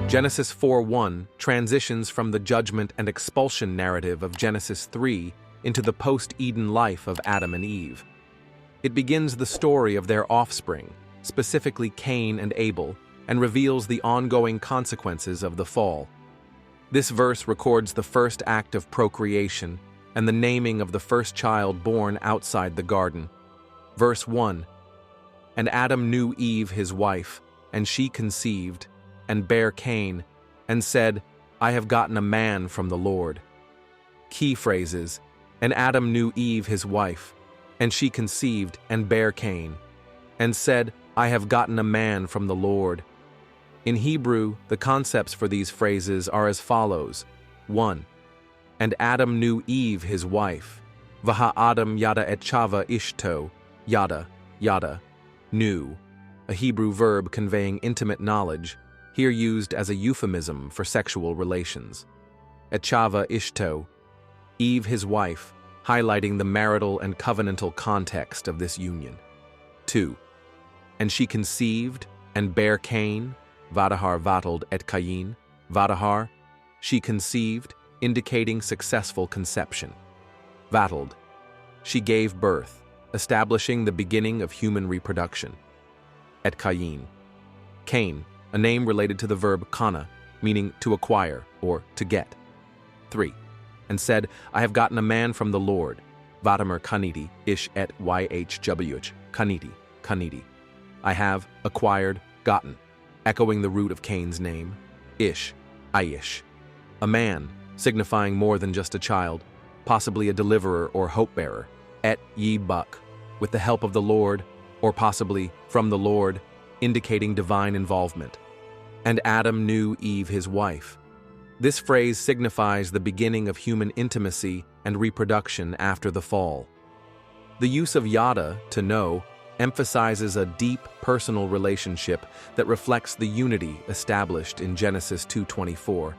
Genesis 4:1 transitions from the judgment and expulsion narrative of Genesis 3 into the post-Eden life of Adam and Eve. It begins the story of their offspring, specifically Cain and Abel, and reveals the ongoing consequences of the fall. This verse records the first act of procreation and the naming of the first child born outside the garden. Verse 1, "And Adam knew Eve his wife, and she conceived, and bare Cain, and said, I have gotten a man from the Lord." Key phrases: "And Adam knew Eve his wife, and she conceived, and bare Cain, and said, I have gotten a man from the Lord." In Hebrew, the concepts for these phrases are as follows. 1. And Adam knew Eve his wife. Veha'adam yada et-Chavvah ishto, yada, yada. Knew, a Hebrew verb conveying intimate knowledge, here used as a euphemism for sexual relations. Et-Chavvah ishto, Eve his wife, highlighting the marital and covenantal context of this union. 2. And she conceived and bare Cain, vadahar vatald et Cain, vadahar, she conceived, indicating successful conception. Vatald, she gave birth, establishing the beginning of human reproduction. Et Cain, Cain, a name related to the verb kana, meaning to acquire or to get. 3. And said, I have gotten a man from the Lord. Vadamer kaniti, ish et yhwh, kaniti, kaniti. I have acquired, gotten, echoing the root of Cain's name, ish, aish. A man, signifying more than just a child, possibly a deliverer or hope-bearer, et ye buck, with the help of the Lord, or possibly from the Lord, indicating divine involvement. And Adam knew Eve his wife. This phrase signifies the beginning of human intimacy and reproduction after the fall. The use of yada, to know, emphasizes a deep personal relationship that reflects the unity established in Genesis 2:24.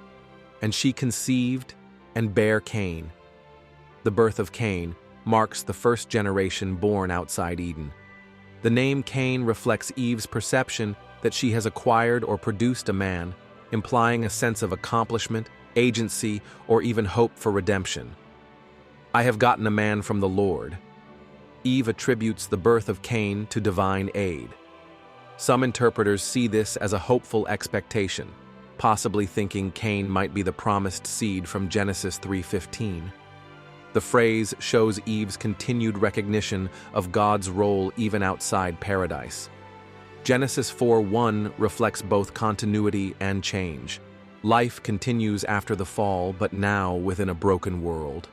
And she conceived and bare Cain. The birth of Cain marks the first generation born outside Eden. The name Cain reflects Eve's perception that she has acquired or produced a man, implying a sense of accomplishment, agency, or even hope for redemption. I have gotten a man from the Lord. Eve attributes the birth of Cain to divine aid. Some interpreters see this as a hopeful expectation, possibly thinking Cain might be the promised seed from Genesis 3:15. The phrase shows Eve's continued recognition of God's role even outside paradise. Genesis 4:1 reflects both continuity and change. Life continues after the fall, but now within a broken world.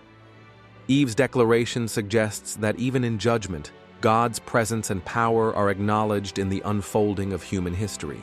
Eve's declaration suggests that even in judgment, God's presence and power are acknowledged in the unfolding of human history.